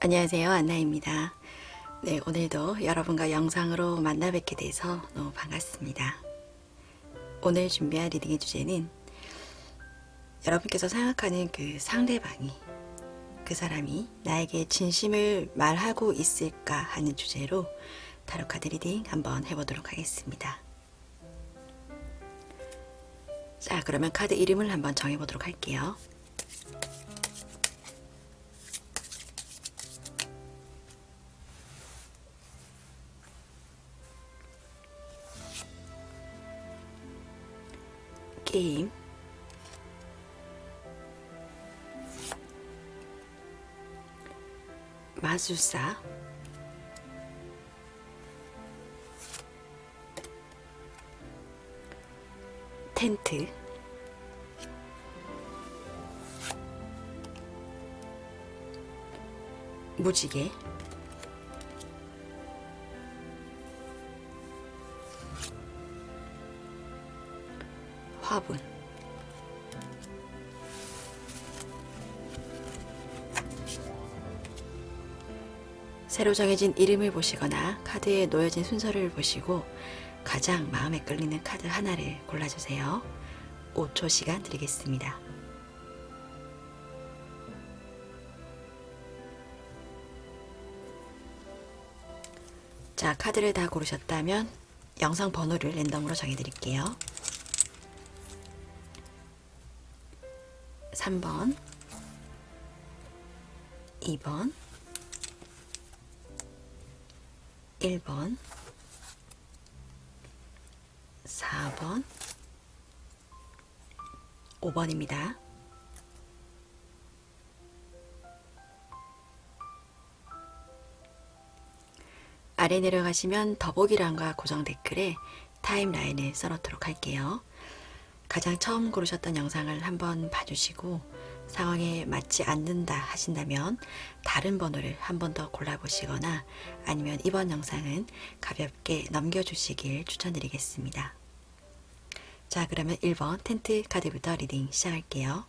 안녕하세요, 안나입니다. 네, 오늘도 여러분과 영상으로 만나 뵙게 돼서 너무 반갑습니다. 오늘 준비한 리딩의 주제는 여러분께서 생각하는 그 상대방이, 그 사람이 나에게 진심을 말하고 있을까 하는 주제로 타로카드 리딩 한번 해보도록 하겠습니다. 자, 그러면 카드 이름을 한번 정해보도록 할게요. 게임, 마술사, 텐트, 무지개, 화분. 새로 정해진 이름을 보시거나 카드에 놓여진 순서를 보시고 가장 마음에 끌리는 카드 하나를 골라주세요. 5초 시간 드리겠습니다. 자, 카드를 다 고르셨다면 영상 번호를 랜덤으로 정해드릴게요. 3번, 2번, 1번, 4번, 5번입니다. 아래 내려가시면 더보기란과 고정 댓글에 타임라인을 써놓도록 할게요. 가장 처음 고르셨던 영상을 한번 봐주시고 상황에 맞지 않는다 하신다면 다른 번호를 한 번 더 골라보시거나 아니면 이번 영상은 가볍게 넘겨주시길 추천드리겠습니다. 자, 그러면 1번 텐트 카드부터 리딩 시작할게요.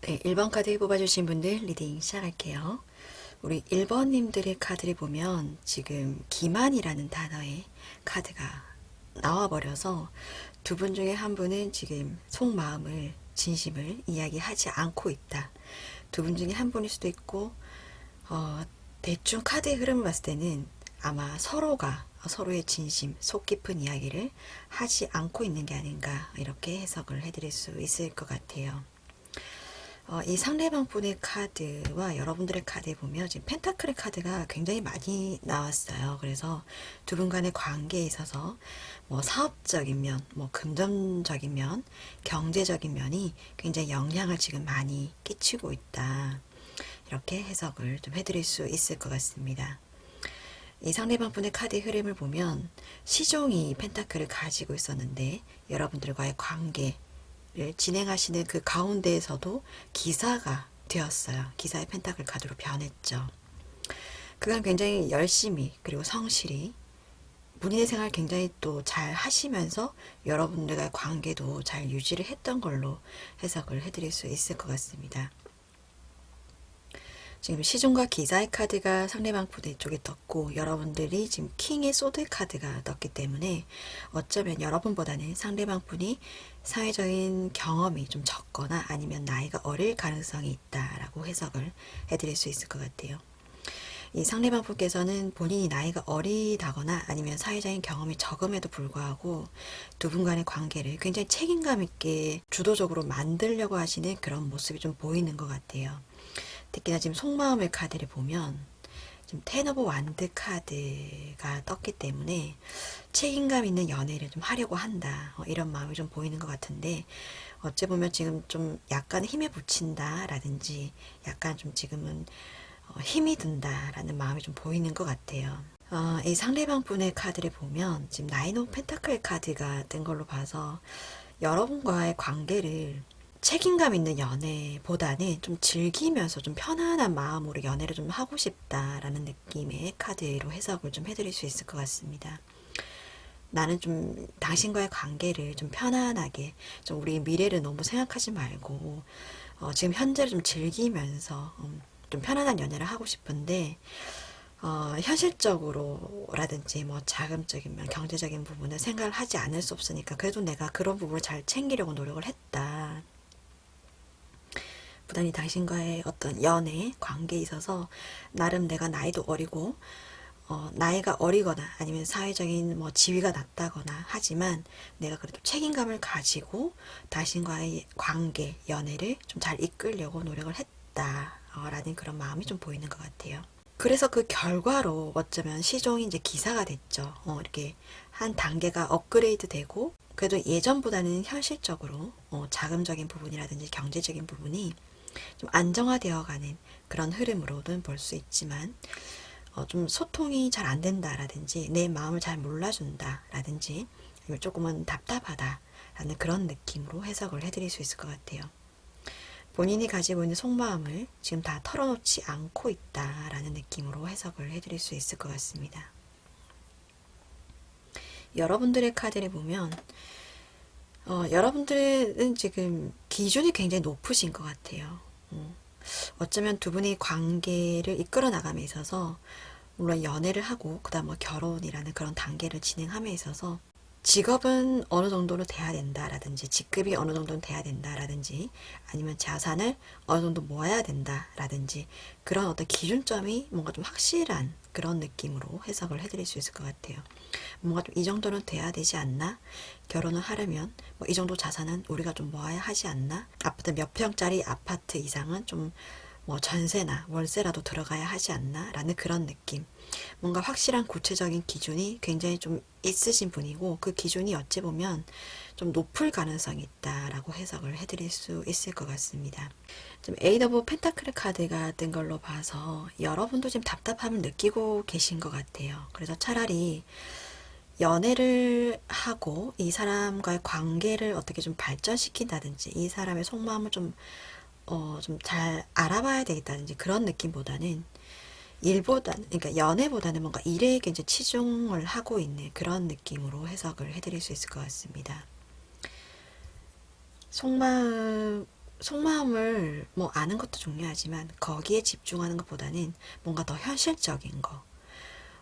네, 1번 카드 뽑아주신 분들 리딩 시작할게요. 우리 1번님들의 카드를 보면 지금 기만이라는 단어의 카드가 나와버려서 두 분 중에 한 분은 지금 속마음을, 진심을 이야기하지 않고 있다. 두 분 중에 한 분일 수도 있고 대충 카드의 흐름을 봤을 때는 아마 서로가 서로의 진심, 속 깊은 이야기를 하지 않고 있는 게 아닌가 이렇게 해석을 해드릴 수 있을 것 같아요. 이 상대방 분의 카드와 여러분들의 카드에 보면 지금 펜타클의 카드가 굉장히 많이 나왔어요. 그래서 두 분 간의 관계에 있어서 뭐 사업적인 면, 뭐 금전적인 면, 경제적인 면이 굉장히 영향을 지금 많이 끼치고 있다. 이렇게 해석을 좀 해드릴 수 있을 것 같습니다. 이 상대방 분의 카드의 흐름을 보면 시종이 펜타클을 가지고 있었는데 여러분들과의 관계 진행하시는 그 가운데에서도 기사가 되었어요. 기사의 펜타클 카드로 변했죠. 그간 굉장히 열심히 그리고 성실히 본인의 생활 굉장히 또 잘 하시면서 여러분들과의 관계도 잘 유지를 했던 걸로 해석을 해드릴 수 있을 것 같습니다. 지금 시종과 기사의 카드가 상대방 부대 쪽에 떴고 여러분들이 지금 킹의 소드 카드가 떴기 때문에 어쩌면 여러분보다는 상대방 분이 사회적인 경험이 좀 적거나 아니면 나이가 어릴 가능성이 있다라고 해석을 해드릴 수 있을 것 같아요. 이 상대방 분께서는 본인이 나이가 어리다거나 아니면 사회적인 경험이 적음에도 불구하고 두 분 간의 관계를 굉장히 책임감 있게 주도적으로 만들려고 하시는 그런 모습이 좀 보이는 것 같아요. 특히나 지금 속마음의 카드를 보면 지금 텐 오브 완드 카드가 떴기 때문에 책임감 있는 연애를 좀 하려고 한다. 이런 마음이 좀 보이는 것 같은데 어찌 보면 지금 좀 약간 힘에 부친다 라든지 약간 좀 지금은 힘이 든다 라는 마음이 좀 보이는 것 같아요. 이 상대방 분의 카드를 보면 지금 나인 오브 펜타클 카드가 뜬 걸로 봐서 여러분과의 관계를 책임감 있는 연애보다는 좀 즐기면서 좀 편안한 마음으로 연애를 좀 하고 싶다라는 느낌의 카드로 해석을 좀 해드릴 수 있을 것 같습니다. 나는 좀 당신과의 관계를 좀 편안하게, 좀 우리 미래를 너무 생각하지 말고 지금 현재를 좀 즐기면서 좀 편안한 연애를 하고 싶은데, 현실적으로라든지 뭐 자금적인 면 경제적인 부분을 생각을 하지 않을 수 없으니까 그래도 내가 그런 부분을 잘 챙기려고 노력을 했다. 부단히 당신과의 어떤 연애 관계에 있어서 나름 내가 나이도 어리고 나이가 어리거나 아니면 사회적인 뭐 지위가 낮다거나 하지만 내가 그래도 책임감을 가지고 당신과의 관계, 연애를 좀 잘 이끌려고 노력을 했다. 라는 그런 마음이 좀 보이는 것 같아요. 그래서 그 결과로 어쩌면 시종이 이제 기사가 됐죠. 이렇게 한 단계가 업그레이드 되고 그래도 예전보다는 현실적으로 자금적인 부분이라든지 경제적인 부분이 좀 안정화되어 가는 그런 흐름으로는 볼 수 있지만 좀 소통이 잘 안 된다라든지 내 마음을 잘 몰라준다라든지 아니면 조금은 답답하다라는 그런 느낌으로 해석을 해드릴 수 있을 것 같아요. 본인이 가지고 있는 속마음을 지금 다 털어놓지 않고 있다라는 느낌으로 해석을 해드릴 수 있을 것 같습니다. 여러분들의 카드를 보면 여러분들은 지금 기준이 굉장히 높으신 것 같아요. 어쩌면 두 분이 관계를 이끌어 나감에 있어서 물론 연애를 하고 그다음 뭐 결혼이라는 그런 단계를 진행함에 있어서 직업은 어느 정도로 돼야 된다라든지 직급이 어느 정도는 돼야 된다라든지 아니면 자산을 어느 정도 모아야 된다라든지 그런 어떤 기준점이 뭔가 좀 확실한 그런 느낌으로 해석을 해드릴 수 있을 것 같아요. 뭔가 좀 이 정도는 돼야 되지 않나? 결혼을 하려면 뭐 이 정도 자산은 우리가 좀 모아야 하지 않나? 아무튼 몇 평짜리 아파트 이상은 좀 뭐 전세나 월세라도 들어가야 하지 않나? 라는 그런 느낌. 뭔가 확실한 구체적인 기준이 굉장히 좀 있으신 분이고 그 기준이 어찌 보면 좀 높을 가능성이 있다라고 해석을 해드릴 수 있을 것 같습니다. 좀 에이드 오브 펜타클 카드가 뜬 걸로 봐서 여러분도 지금 답답함을 느끼고 계신 것 같아요. 그래서 차라리 연애를 하고 이 사람과의 관계를 어떻게 좀 발전시킨다든지 이 사람의 속마음을 좀 잘 알아봐야 되겠다든지 그런 느낌보다는 일보다는, 그러니까 연애보다는 뭔가 일에 이제 치중을 하고 있는 그런 느낌으로 해석을 해드릴 수 있을 것 같습니다. 속마음을 뭐 아는 것도 중요하지만 거기에 집중하는 것보다는 뭔가 더 현실적인 거.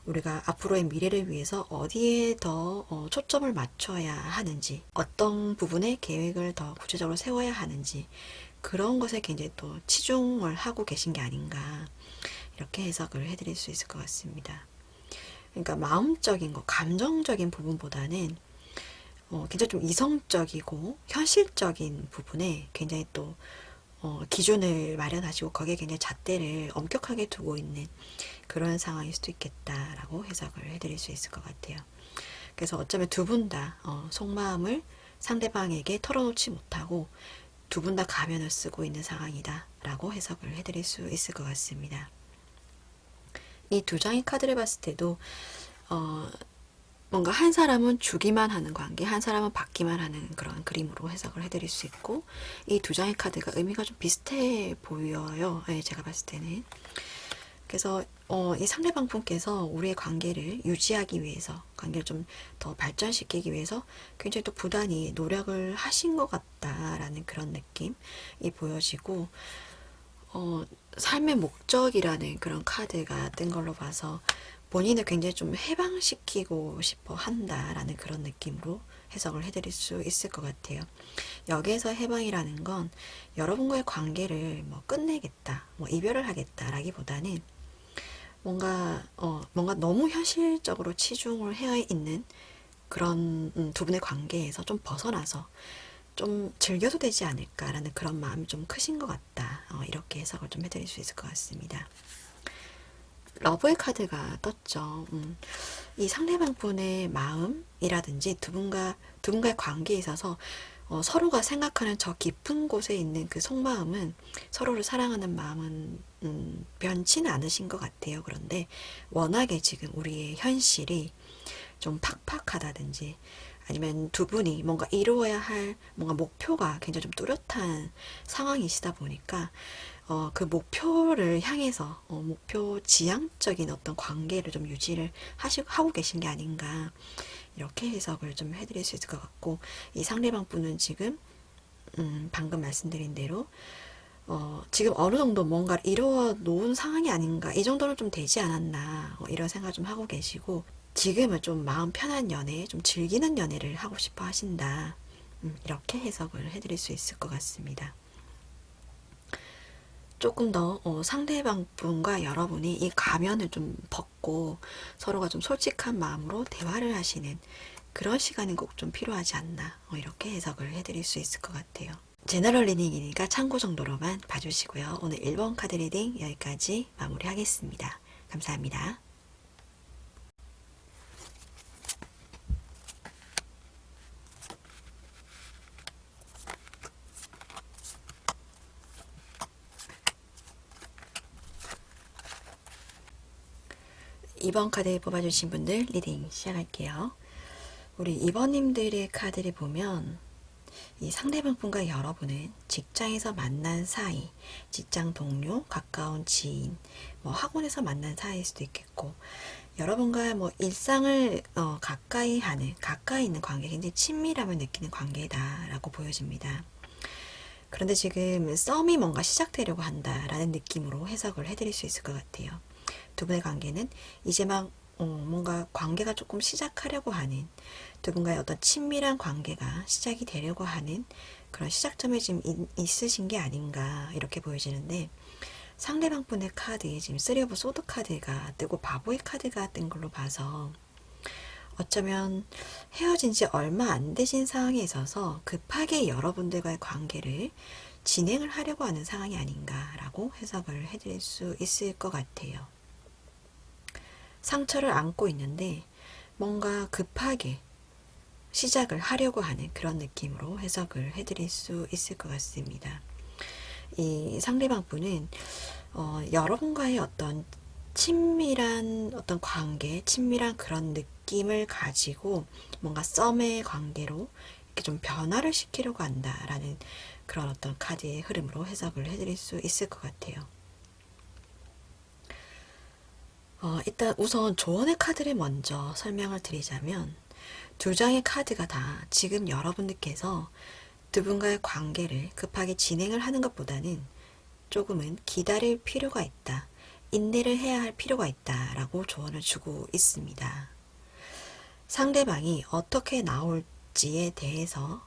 우리가 앞으로의 미래를 위해서 어디에 더 초점을 맞춰야 하는지, 어떤 부분에 계획을 더 구체적으로 세워야 하는지, 그런 것에 굉장히 또 치중을 하고 계신 게 아닌가, 이렇게 해석을 해드릴 수 있을 것 같습니다. 그러니까 마음적인 거, 감정적인 부분보다는 굉장히 좀 이성적이고 현실적인 부분에 굉장히 또 기준을 마련하시고 거기에 굉장히 잣대를 엄격하게 두고 있는 그런 상황일 수도 있겠다라고 해석을 해드릴 수 있을 것 같아요. 그래서 어쩌면 두 분 다 속마음을 상대방에게 털어놓지 못하고 두 분 다 가면을 쓰고 있는 상황이다 라고 해석을 해드릴 수 있을 것 같습니다. 이 두 장의 카드를 봤을 때도 뭔가 한 사람은 주기만 하는 관계, 한 사람은 받기만 하는 그런 그림으로 해석을 해드릴 수 있고 이 두 장의 카드가 의미가 좀 비슷해 보여요. 네, 제가 봤을 때는. 그래서 이 상대방 분께서 우리의 관계를 유지하기 위해서, 관계를 좀 더 발전시키기 위해서 굉장히 또 부단히 노력을 하신 것 같다라는 그런 느낌이 보여지고 삶의 목적이라는 그런 카드가 뜬 걸로 봐서 본인을 굉장히 좀 해방시키고 싶어 한다라는 그런 느낌으로 해석을 해드릴 수 있을 것 같아요. 여기에서 해방이라는 건 여러분과의 관계를 뭐 끝내겠다, 뭐 이별을 하겠다라기보다는 뭔가 너무 현실적으로 치중을 해 있는 그런 두 분의 관계에서 좀 벗어나서 좀 즐겨도 되지 않을까라는 그런 마음이 좀 크신 것 같다. 이렇게 해석을 좀 해드릴 수 있을 것 같습니다. 러브의 카드가 떴죠. 이 상대방 분의 마음이라든지 두 분과의 관계에 있어서 서로가 생각하는 저 깊은 곳에 있는 그 속마음은, 서로를 사랑하는 마음은 변치는 않으신 것 같아요. 그런데 워낙에 지금 우리의 현실이 좀 팍팍하다든지 아니면 두 분이 뭔가 이루어야 할 뭔가 목표가 굉장히 좀 뚜렷한 상황이시다 보니까 그 목표를 향해서 목표 지향적인 어떤 관계를 좀 유지를 하고 계신 게 아닌가 이렇게 해석을 좀 해드릴 수 있을 것 같고 이 상대방 분은 지금 방금 말씀드린 대로 지금 어느 정도 뭔가를 이루어 놓은 상황이 아닌가 이 정도는 좀 되지 않았나 이런 생각 좀 하고 계시고 지금은 좀 마음 편한 연애 좀 즐기는 연애를 하고 싶어 하신다 이렇게 해석을 해드릴 수 있을 것 같습니다. 조금 더 상대방 분과 여러분이 이 가면을 좀 벗고 서로가 좀 솔직한 마음으로 대화를 하시는 그런 시간이 꼭 좀 필요하지 않나 이렇게 해석을 해드릴 수 있을 것 같아요. 제너럴 리딩이니까 참고 정도로만 봐주시고요. 오늘 1번 카드 리딩 여기까지 마무리하겠습니다. 감사합니다. 이번 카드 뽑아주신 분들 리딩 시작할게요. 우리 2번님들의 카드를 보면 이 상대방 분과 여러분은 직장에서 만난 사이, 직장 동료, 가까운 지인, 뭐 학원에서 만난 사이일 수도 있겠고 여러분과 뭐 일상을 가까이 있는 관계, 굉장히 친밀함을 느끼는 관계다라고 보여집니다. 그런데 지금 썸이 뭔가 시작되려고 한다라는 느낌으로 해석을 해드릴 수 있을 것 같아요. 두 분의 관계는 이제 막 뭔가 관계가 조금 시작하려고 하는 두 분과의 어떤 친밀한 관계가 시작이 되려고 하는 그런 시작점에 지금 있으신 게 아닌가 이렇게 보여지는데 상대방 분의 카드에 지금 3 오브 소드 카드가 뜨고 바보의 카드가 뜬 걸로 봐서 어쩌면 헤어진 지 얼마 안 되신 상황에 있어서 급하게 여러분들과의 관계를 진행을 하려고 하는 상황이 아닌가라고 해석을 해드릴 수 있을 것 같아요. 상처를 안고 있는데 뭔가 급하게 시작을 하려고 하는 그런 느낌으로 해석을 해드릴 수 있을 것 같습니다. 이 상대방 분은 여러분과의 어떤 친밀한 어떤 관계, 친밀한 그런 느낌을 가지고 뭔가 썸의 관계로 이렇게 좀 변화를 시키려고 한다라는 그런 어떤 카드의 흐름으로 해석을 해드릴 수 있을 것 같아요. 일단 우선 조언의 카드를 먼저 설명을 드리자면 두 장의 카드가 다 지금 여러분들께서 두 분과의 관계를 급하게 진행을 하는 것보다는 조금은 기다릴 필요가 있다. 인내를 해야 할 필요가 있다. 라고 조언을 주고 있습니다. 상대방이 어떻게 나올지에 대해서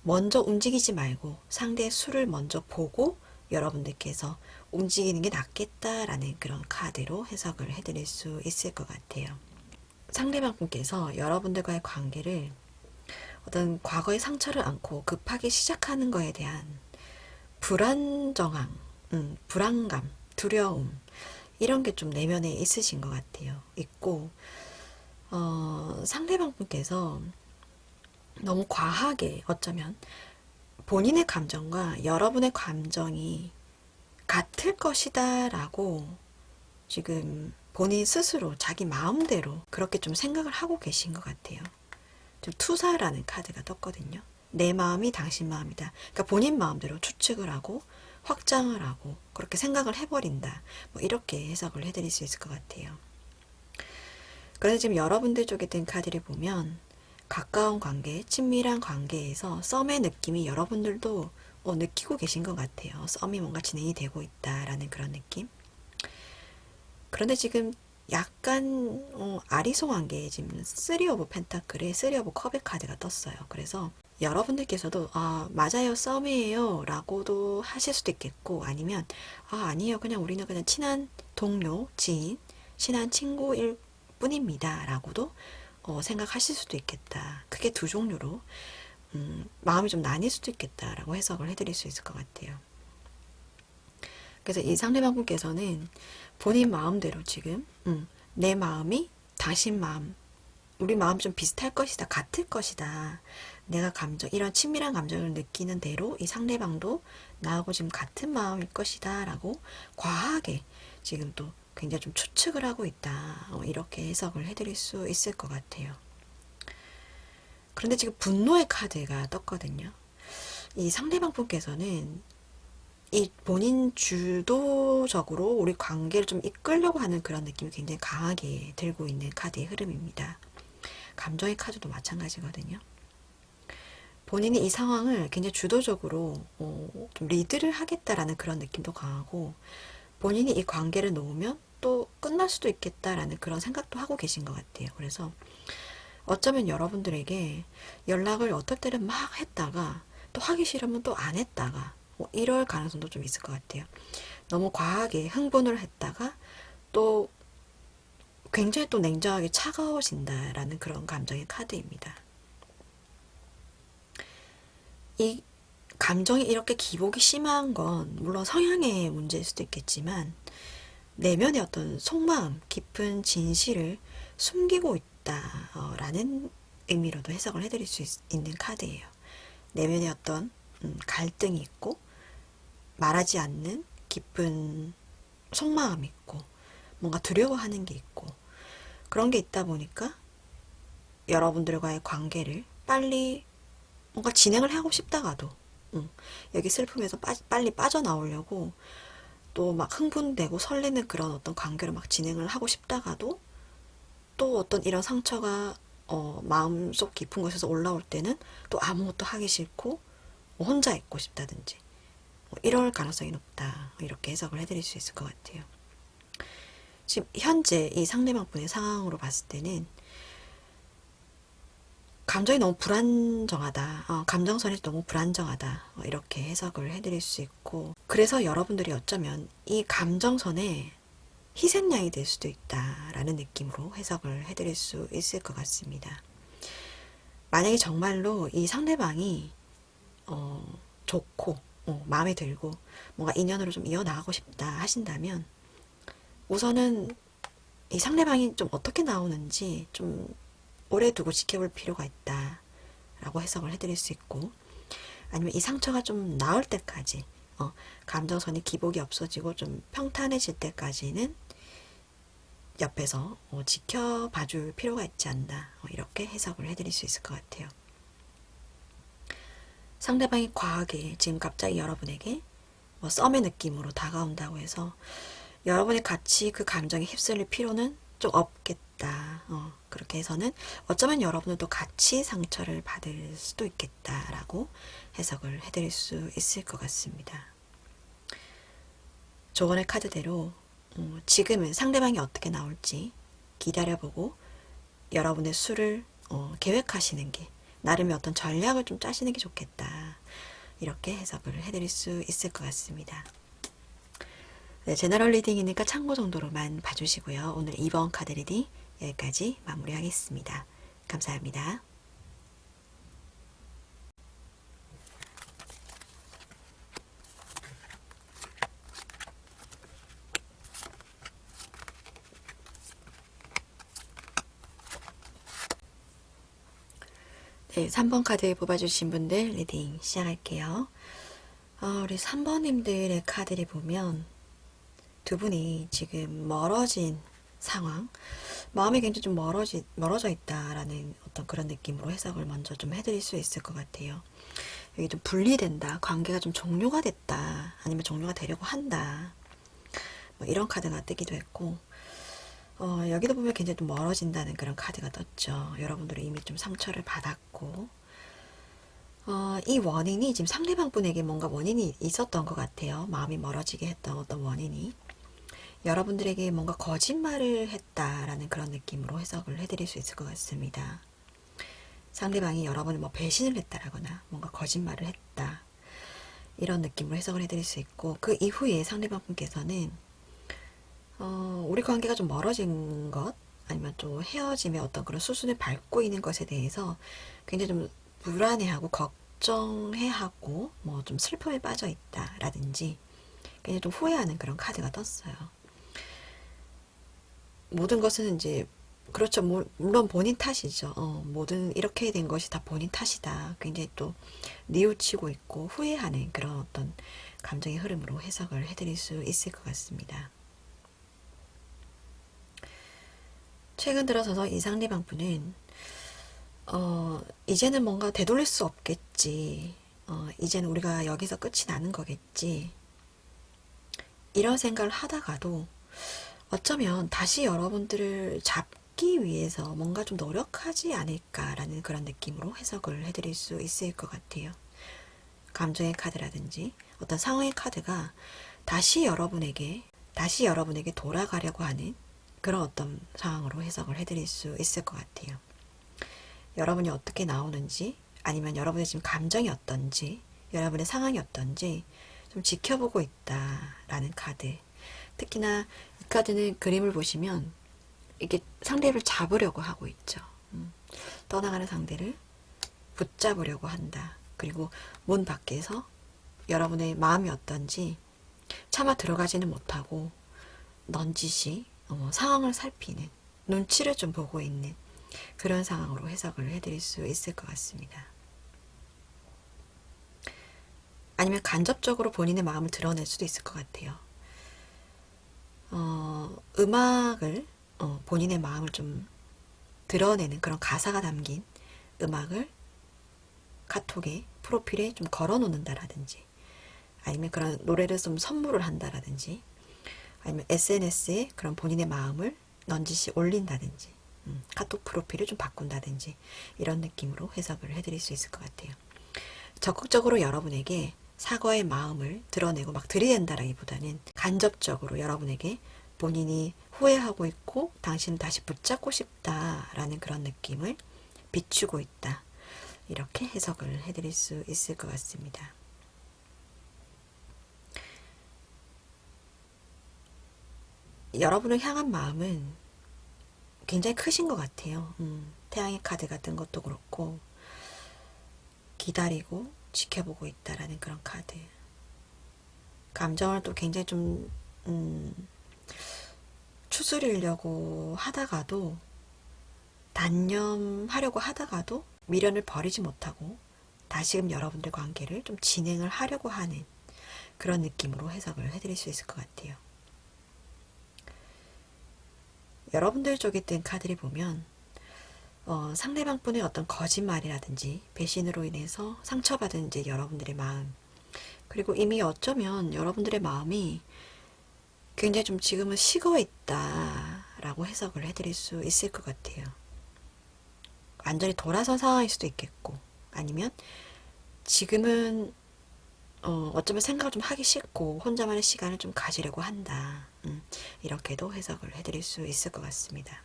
먼저 움직이지 말고 상대의 수를 먼저 보고 여러분들께서 움직이는 게 낫겠다라는 그런 카드로 해석을 해드릴 수 있을 것 같아요. 상대방 분께서 여러분들과의 관계를 어떤 과거의 상처를 안고 급하게 시작하는 거에 대한 불안정함, 불안감, 두려움 이런 게 좀 내면에 있으신 것 같아요. 있고 상대방 분께서 너무 과하게 어쩌면 본인의 감정과 여러분의 감정이 같을 것이다 라고 지금 본인 스스로 자기 마음대로 그렇게 좀 생각을 하고 계신 것 같아요. 좀 투사라는 카드가 떴거든요. 내 마음이 당신 마음이다. 그러니까 본인 마음대로 추측을 하고 확장을 하고 그렇게 생각을 해버린다. 뭐 이렇게 해석을 해드릴 수 있을 것 같아요. 그런데 지금 여러분들 쪽에 든 카드를 보면 가까운 관계, 친밀한 관계에서 썸의 느낌이 여러분들도 느끼고 계신 것 같아요. 썸이 뭔가 진행이 되고 있다라는 그런 느낌. 그런데 지금 약간 아리송한 게 지금 3 오브 펜타클에 3 오브 컵의 카드가 떴어요. 그래서 여러분들께서도 맞아요 썸이에요 라고도 하실 수도 있겠고 아니면 아니에요 그냥 우리는 그냥 친한 동료, 지인, 친한 친구일 뿐입니다 라고도 생각하실 수도 있겠다. 크게 두 종류로 마음이 좀 나뉠 수도 있겠다 라고 해석을 해드릴 수 있을 것 같아요. 그래서 이 상대방 분께서는 본인 마음대로 지금 내 마음이 당신 마음 우리 마음 좀 비슷할 것이다 같을 것이다 내가 이런 친밀한 감정을 느끼는 대로 이 상대방도 나하고 지금 같은 마음일 것이다 라고 과하게 지금 또 굉장히 좀 추측을 하고 있다. 이렇게 해석을 해드릴 수 있을 것 같아요. 그런데 지금 분노의 카드가 떴거든요. 이 상대방 분께서는 이 본인 주도적으로 우리 관계를 좀 이끌려고 하는 그런 느낌이 굉장히 강하게 들고 있는 카드의 흐름입니다. 감정의 카드도 마찬가지거든요. 본인이 이 상황을 굉장히 주도적으로 좀 리드를 하겠다라는 그런 느낌도 강하고, 본인이 이 관계를 놓으면 또 끝날 수도 있겠다라는 그런 생각도 하고 계신 것 같아요. 그래서 어쩌면 여러분들에게 연락을 어떨 때는 막 했다가 또 하기 싫으면 또 안 했다가 이럴 가능성도 좀 있을 것 같아요. 너무 과하게 흥분을 했다가 또 굉장히 또 냉정하게 차가워진다라는 그런 감정의 카드입니다. 이 감정이 이렇게 기복이 심한 건 물론 성향의 문제일 수도 있겠지만, 내면의 어떤 속마음, 깊은 진실을 숨기고 있다라는 의미로도 해석을 해드릴 수 있는 카드예요. 내면에 어떤 갈등이 있고, 말하지 않는 깊은 속마음이 있고, 뭔가 두려워하는 게 있고, 그런 게 있다 보니까 여러분들과의 관계를 빨리 뭔가 진행을 하고 싶다가도 여기 슬픔에서 빨리 빠져나오려고 또 막 흥분되고 설레는 그런 어떤 관계를 막 진행을 하고 싶다가도, 또 어떤 이런 상처가 마음속 깊은 곳에서 올라올 때는 또 아무것도 하기 싫고 혼자 있고 싶다든지 이럴 가능성이 높다. 이렇게 해석을 해드릴 수 있을 것 같아요. 지금 현재 이 상대방 분의 상황으로 봤을 때는 감정이 너무 불안정하다. 감정선이 너무 불안정하다. 이렇게 해석을 해드릴 수 있고, 그래서 여러분들이 어쩌면 이 감정선에 희생양이 될 수도 있다라는 느낌으로 해석을 해드릴 수 있을 것 같습니다. 만약에 정말로 이 상대방이 좋고 마음에 들고 뭔가 인연으로 좀 이어나가고 싶다 하신다면, 우선은 이 상대방이 좀 어떻게 나오는지 좀 오래 두고 지켜볼 필요가 있다 라고 해석을 해드릴 수 있고, 아니면 이 상처가 좀 나을 때까지 감정선이 기복이 없어지고 좀 평탄해질 때까지는 옆에서 지켜봐 줄 필요가 있지 않나, 이렇게 해석을 해드릴 수 있을 것 같아요. 상대방이 과하게 지금 갑자기 여러분에게 썸의 느낌으로 다가온다고 해서 여러분이 같이 그 감정에 휩쓸릴 필요는 좀 없겠다. 그렇게 해서는 어쩌면 여러분들도 같이 상처를 받을 수도 있겠다라고 해석을 해드릴 수 있을 것 같습니다. 조언의 카드대로 지금은 상대방이 어떻게 나올지 기다려보고 여러분의 수를 계획하시는 게, 나름의 어떤 전략을 좀 짜시는 게 좋겠다. 이렇게 해석을 해드릴 수 있을 것 같습니다. 네, 제너럴 리딩이니까 참고 정도로만 봐주시고요. 오늘 2번 카드 리딩 여기까지 마무리하겠습니다. 감사합니다. 네, 3번 카드 뽑아주신 분들 리딩 시작할게요. 우리 3번님들의 카드를 보면 두 분이 지금 멀어진 상황, 마음이 굉장히 좀 멀어져 있다라는 어떤 그런 느낌으로 해석을 먼저 좀 해드릴 수 있을 것 같아요. 여기 좀 분리된다, 관계가 좀 종료가 됐다, 아니면 종료가 되려고 한다, 뭐 이런 카드가 뜨기도 했고, 여기도 보면 굉장히 좀 멀어진다는 그런 카드가 떴죠. 여러분들이 이미 좀 상처를 받았고, 이 원인이 지금 상대방 분에게 뭔가 원인이 있었던 것 같아요. 마음이 멀어지게 했던 어떤 원인이. 여러분들에게 뭔가 거짓말을 했다라는 그런 느낌으로 해석을 해드릴 수 있을 것 같습니다. 상대방이 여러분을 뭐 배신을 했다라거나 뭔가 거짓말을 했다, 이런 느낌으로 해석을 해드릴 수 있고, 그 이후에 상대방 분께서는 우리 관계가 좀 멀어진 것, 아니면 또 헤어짐의 어떤 그런 수순을 밟고 있는 것에 대해서 굉장히 좀 불안해하고 걱정해하고 뭐 좀 슬픔에 빠져 있다라든지 굉장히 좀 후회하는 그런 카드가 떴어요. 모든 것은 이제 그렇죠. 물론 본인 탓이죠. 모든 이렇게 된 것이 다 본인 탓이다. 굉장히 또 뉘우치고 있고 후회하는 그런 어떤 감정의 흐름으로 해석을 해드릴 수 있을 것 같습니다. 최근 들어서서 이 상대방 분은 이제는 뭔가 되돌릴 수 없겠지. 이제는 우리가 여기서 끝이 나는 거겠지. 이런 생각을 하다가도 어쩌면 다시 여러분들을 잡기 위해서 뭔가 좀 노력하지 않을까라는 그런 느낌으로 해석을 해드릴 수 있을 것 같아요. 감정의 카드라든지 어떤 상황의 카드가 다시 여러분에게 돌아가려고 하는 그런 어떤 상황으로 해석을 해드릴 수 있을 것 같아요. 여러분이 어떻게 나오는지, 아니면 여러분의 지금 감정이 어떤지, 여러분의 상황이 어떤지 좀 지켜보고 있다라는 카드. 특히나 이 카드는 그림을 보시면 이게 상대를 잡으려고 하고 있죠. 떠나가는 상대를 붙잡으려고 한다. 그리고 문 밖에서 여러분의 마음이 어떤지 차마 들어가지는 못하고 넌지시 상황을 살피는, 눈치를 좀 보고 있는 그런 상황으로 해석을 해드릴 수 있을 것 같습니다. 아니면 간접적으로 본인의 마음을 드러낼 수도 있을 것 같아요. 음악을 본인의 마음을 좀 드러내는 그런 가사가 담긴 음악을 카톡에 프로필에 좀 걸어 놓는다라든지, 아니면 그런 노래를 좀 선물을 한다라든지, 아니면 SNS에 그런 본인의 마음을 넌지시 올린다든지, 카톡 프로필을 좀 바꾼다든지, 이런 느낌으로 해석을 해드릴 수 있을 것 같아요. 적극적으로 여러분에게 사과의 마음을 드러내고 막 들이댄다라기보다는 간접적으로 여러분에게 본인이 후회하고 있고 당신을 다시 붙잡고 싶다라는 그런 느낌을 비추고 있다. 이렇게 해석을 해드릴 수 있을 것 같습니다. 여러분을 향한 마음은 굉장히 크신 것 같아요. 태양의 카드 같은 것도 그렇고, 기다리고 지켜보고 있다라는 그런 카드. 감정을 또 굉장히 좀 추스리려고 하다가도, 단념하려고 하다가도 미련을 버리지 못하고 다시금 여러분들 관계를 좀 진행을 하려고 하는 그런 느낌으로 해석을 해드릴 수 있을 것 같아요. 여러분들 쪽에 뜬 카드를 보면 상대방 분의 어떤 거짓말이라든지 배신으로 인해서 상처받은 이제 여러분들의 마음, 그리고 이미 어쩌면 여러분들의 마음이 굉장히 좀 지금은 식어 있다라고 해석을 해드릴 수 있을 것 같아요. 완전히 돌아선 상황일 수도 있겠고, 아니면 지금은 어쩌면 생각을 좀 하기 싫고 혼자만의 시간을 좀 가지려고 한다. 이렇게도 해석을 해드릴 수 있을 것 같습니다.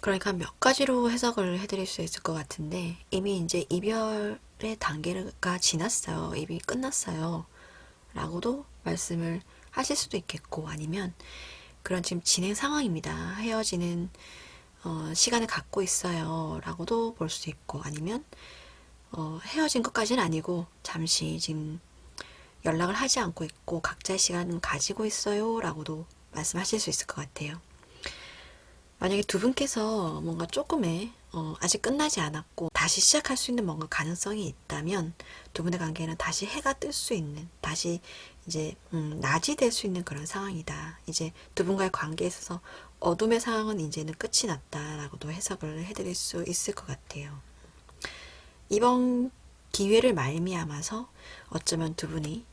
그러니까 몇 가지로 해석을 해드릴 수 있을 것 같은데, 이미 이제 이별의 단계가 지났어요. 이미 끝났어요. 라고도 말씀을 하실 수도 있겠고, 아니면 그런 지금 진행 상황입니다. 헤어지는 시간을 갖고 있어요. 라고도 볼 수 있고, 아니면 헤어진 것까지는 아니고 잠시 지금 연락을 하지 않고 있고 각자의 시간을 가지고 있어요. 라고도 말씀하실 수 있을 것 같아요. 만약에 두 분께서 뭔가 조금의 아직 끝나지 않았고 다시 시작할 수 있는 뭔가 가능성이 있다면, 두 분의 관계는 다시 해가 뜰 수 있는, 다시 이제 낮이 될 수 있는 그런 상황이다. 이제 두 분과의 관계에 있어서 어둠의 상황은 이제는 끝이 났다라고도 해석을 해드릴 수 있을 것 같아요. 이번 기회를 말미암아서 어쩌면 두 분이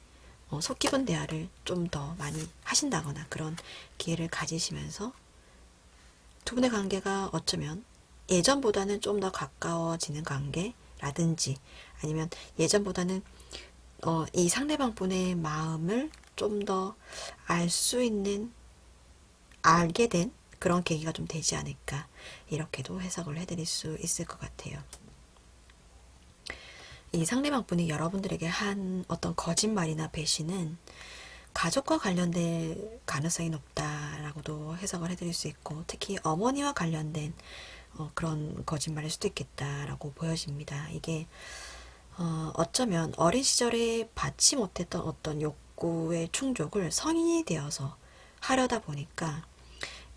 속 깊은 대화를 좀 더 많이 하신다거나 그런 기회를 가지시면서 두 분의 관계가 어쩌면 예전보다는 좀 더 가까워지는 관계라든지, 아니면 예전보다는 이 상대방 분의 마음을 좀 더 알게 된 그런 계기가 좀 되지 않을까, 이렇게도 해석을 해드릴 수 있을 것 같아요. 이 상대방 분이 여러분들에게 한 어떤 거짓말이나 배신은 가족과 관련될 가능성이 높다라고도 해석을 해드릴 수 있고, 특히 어머니와 관련된 그런 거짓말일 수도 있겠다라고 보여집니다. 이게 어쩌면 어린 시절에 받지 못했던 어떤 욕구의 충족을 성인이 되어서 하려다 보니까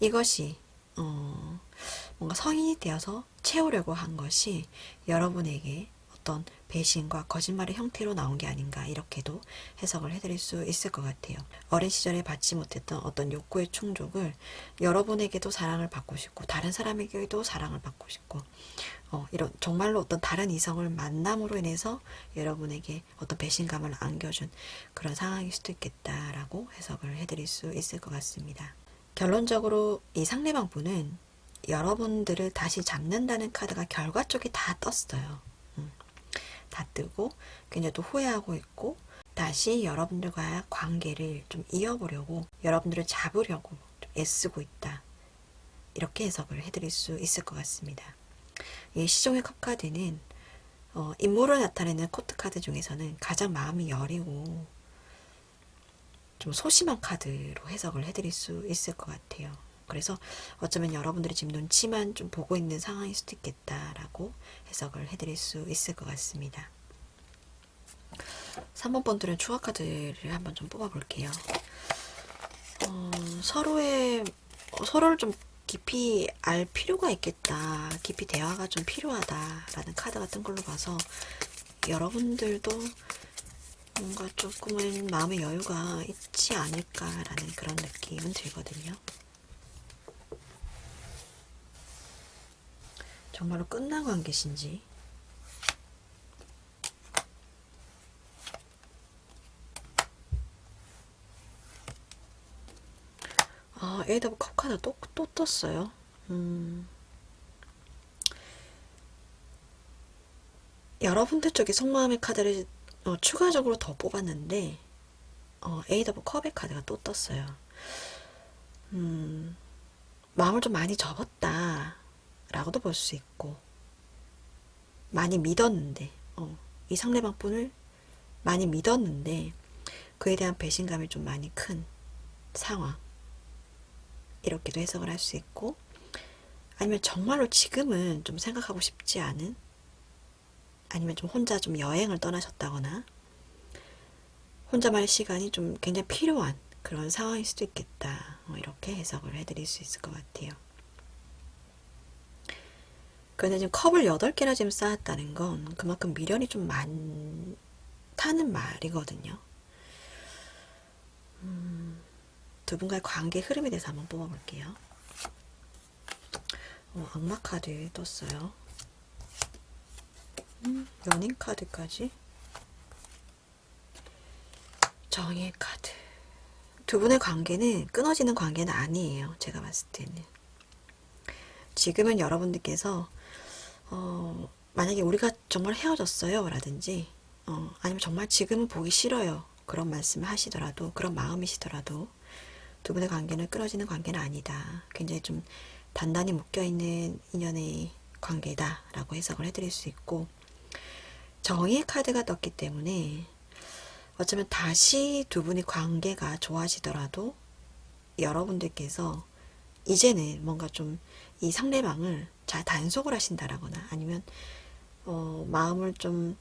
이것이 뭔가 성인이 되어서 채우려고 한 것이 여러분에게 어떤 배신과 거짓말의 형태로 나온 게 아닌가 이렇게도 해석을 해드릴 수 있을 것 같아요. 어린 시절에 받지 못했던 어떤 욕구의 충족을 여러분에게도 사랑을 받고 싶고 다른 사람에게도 사랑을 받고 싶고 이런 정말로 어떤 다른 이성을 만남으로 인해서 여러분에게 어떤 배신감을 안겨준 그런 상황일 수도 있겠다라고 해석을 해드릴 수 있을 것 같습니다. 결론적으로 이 상대방 분은 여러분들을 다시 잡는다는 카드가 결과 쪽에 다 떴어요. 다 뜨고 굉장히 또 후회하고 있고 다시 여러분들과의 관계를 좀 이어보려고 여러분들을 잡으려고 좀 애쓰고 있다. 이렇게 해석을 해드릴 수 있을 것 같습니다. 이 시종의 컵 카드는 임무를 나타내는 코트 카드 중에서는 가장 마음이 여리고 좀 소심한 카드로 해석을 해드릴 수 있을 것 같아요. 그래서 어쩌면 여러분들이 지금 눈치만 좀 보고 있는 상황일 수도 있겠다라고 해석을 해드릴 수 있을 것 같습니다. 3번 번들은 추억 카드를 한번 좀 뽑아볼게요. 서로를 좀 깊이 알 필요가 있겠다. 깊이 대화가 좀 필요하다라는 카드 같은 걸로 봐서 여러분들도 뭔가 조금은 마음의 여유가 있지 않을까라는 그런 느낌은 들거든요. 정말로 끝난 관계신지 에이드 오브 컵 카드 또 떴어요. 여러분들 쪽에 속마음의 카드를 추가적으로 더 뽑았는데 에이드 오브 컵의 카드가 또 떴어요. 마음을 좀 많이 접었다 라고도 볼 수 있고 많이 믿었는데 이 상대방 분을 많이 믿었는데 그에 대한 배신감이 좀 많이 큰 상황 이렇게도 해석을 할 수 있고 아니면 정말로 지금은 좀 생각하고 싶지 않은 아니면 좀 혼자 좀 여행을 떠나셨다거나 혼자만의 시간이 좀 굉장히 필요한 그런 상황일 수도 있겠다 이렇게 해석을 해드릴 수 있을 것 같아요. 그런데 지금 컵을 8개나 지금 쌓았다는 건 그만큼 미련이 좀 많다는 말이거든요. 두 분과의 관계 흐름에 대해서 한번 뽑아볼게요. 악마 카드 떴어요. 연인 카드까지. 정의의 카드. 두 분의 관계는 끊어지는 관계는 아니에요. 제가 봤을 때는. 지금은 여러분들께서 만약에 우리가 정말 헤어졌어요 라든지 아니면 정말 지금은 보기 싫어요 그런 말씀을 하시더라도 그런 마음이시더라도 두 분의 관계는 끊어지는 관계는 아니다. 굉장히 좀 단단히 묶여있는 인연의 관계다 라고 해석을 해드릴 수 있고 정의의 카드가 떴기 때문에 어쩌면 다시 두 분의 관계가 좋아지더라도 여러분들께서 이제는 뭔가 좀 이 상대방을 잘 단속을 하신다라거나 아니면 마음을 좀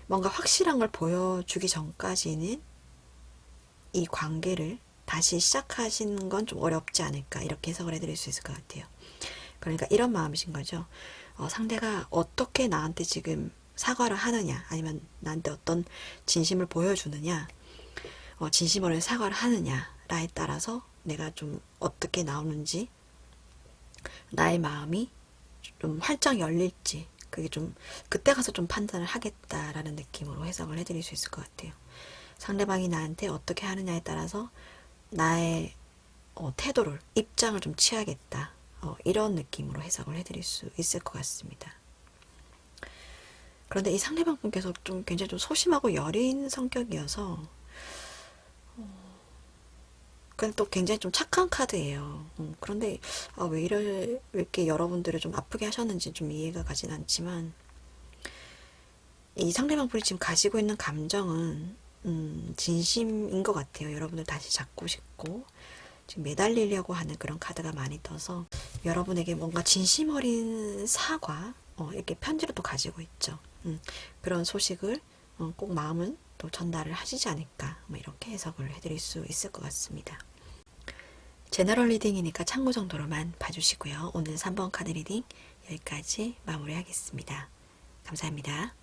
뭔가 확실한 걸 보여주기 전까지는 이 관계를 다시 시작하시는 건 좀 어렵지 않을까 이렇게 해석을 해드릴 수 있을 것 같아요. 그러니까 이런 마음이신 거죠. 상대가 어떻게 나한테 지금 사과를 하느냐 아니면 나한테 어떤 진심을 보여주느냐 진심으로 사과를 하느냐라에 따라서 내가 좀 어떻게 나오는지 나의 마음이 좀 활짝 열릴지 그게 좀 그때 가서 좀 판단을 하겠다라는 느낌으로 해석을 해드릴 수 있을 것 같아요. 상대방이 나한테 어떻게 하느냐에 따라서 나의 태도를 입장을 좀 취하겠다 이런 느낌으로 해석을 해드릴 수 있을 것 같습니다. 그런데 이 상대방 분께서 좀 굉장히 좀 소심하고 여린 성격이어서 근데 또 굉장히 좀 착한 카드예요. 그런데 왜 이렇게 여러분들을 좀 아프게 하셨는지 좀 이해가 가진 않지만 이 상대방 분이 지금 가지고 있는 감정은 진심인 것 같아요. 여러분을 다시 잡고 싶고 지금 매달리려고 하는 그런 카드가 많이 떠서 여러분에게 뭔가 진심 어린 사과 이렇게 편지로 또 가지고 있죠. 그런 소식을 꼭 마음은 또 전달을 하시지 않을까 이렇게 해석을 해드릴 수 있을 것 같습니다. 제너럴 리딩이니까 참고 정도로만 봐주시고요. 오늘 3번 카드 리딩 여기까지 마무리하겠습니다. 감사합니다.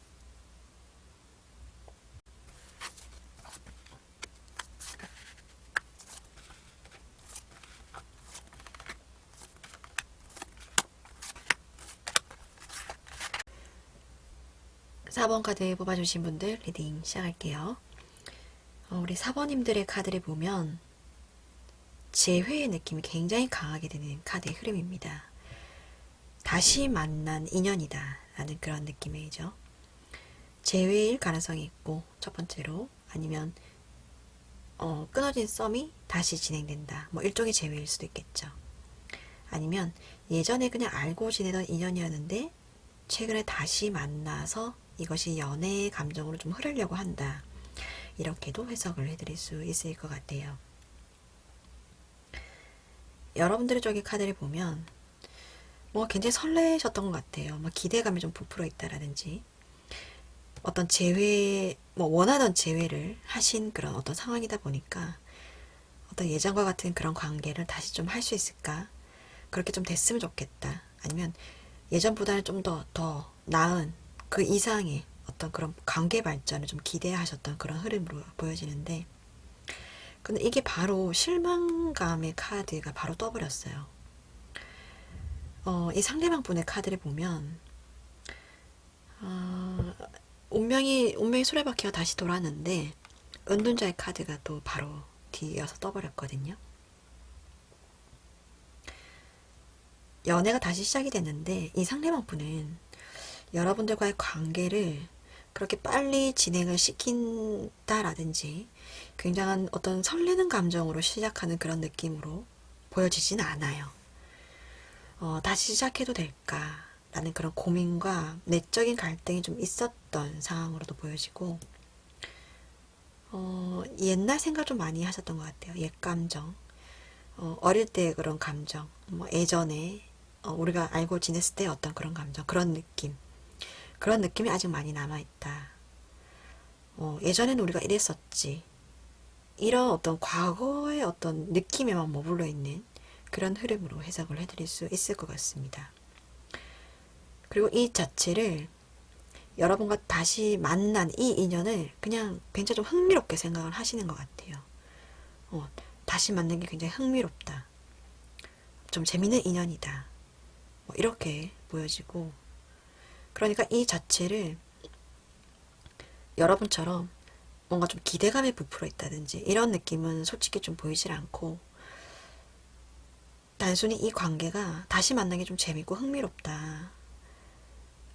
4번 카드 뽑아주신 분들 리딩 시작할게요. 우리 4번님들의 카드를 보면 재회의 느낌이 굉장히 강하게 드는 카드의 흐름입니다. 다시 만난 인연이다 라는 그런 느낌이죠. 재회일 가능성이 있고, 첫 번째로, 아니면 끊어진 썸이 다시 진행된다, 뭐 일종의 재회일 수도 있겠죠. 아니면 예전에 그냥 알고 지내던 인연이었는데 최근에 다시 만나서 이것이 연애의 감정으로 좀 흐르려고 한다, 이렇게도 해석을 해드릴 수 있을 것 같아요. 여러분들의 쪽의 카드를 보면 뭐 굉장히 설레셨던 것 같아요. 뭐 기대감이 좀 부풀어 있다라든지, 어떤 재회, 뭐 원하던 재회를 하신 그런 어떤 상황이다 보니까 어떤 예전과 같은 그런 관계를 다시 좀 할 수 있을까? 그렇게 좀 됐으면 좋겠다. 아니면 예전보다는 좀 더 나은 그 이상의 어떤 그런 관계 발전을 좀 기대하셨던 그런 흐름으로 보여지는데, 근데 이게 바로 실망감의 카드가 바로 떠버렸어요. 이 상대방 분의 카드를 보면 운명이 수레바퀴가 다시 돌았는데 은둔자의 카드가 또 바로 뒤이어서 떠버렸거든요. 연애가 다시 시작이 됐는데 이 상대방 분은 여러분들과의 관계를 그렇게 빨리 진행을 시킨다라든지 굉장한 어떤 설레는 감정으로 시작하는 그런 느낌으로 보여지진 않아요. 다시 시작해도 될까라는 그런 고민과 내적인 갈등이 좀 있었던 상황으로도 보여지고, 옛날 생각 좀 많이 하셨던 것 같아요. 옛 감정, 어릴 때 그런 감정, 뭐 예전에 우리가 알고 지냈을 때 어떤 그런 감정, 그런 느낌이 아직 많이 남아있다. 예전에는 우리가 이랬었지. 이런 어떤 과거의 어떤 느낌에만 머물러 있는 그런 흐름으로 해석을 해드릴 수 있을 것 같습니다. 그리고 이 자체를 여러분과 다시 만난 이 인연을 그냥 굉장히 좀 흥미롭게 생각을 하시는 것 같아요. 다시 만난 게 굉장히 흥미롭다. 좀 재밌는 인연이다. 뭐 이렇게 보여지고, 그러니까 이 자체를 여러분처럼 뭔가 좀 기대감에 부풀어 있다든지 이런 느낌은 솔직히 좀 보이질 않고, 단순히 이 관계가 다시 만나는 게 좀 재밌고 흥미롭다,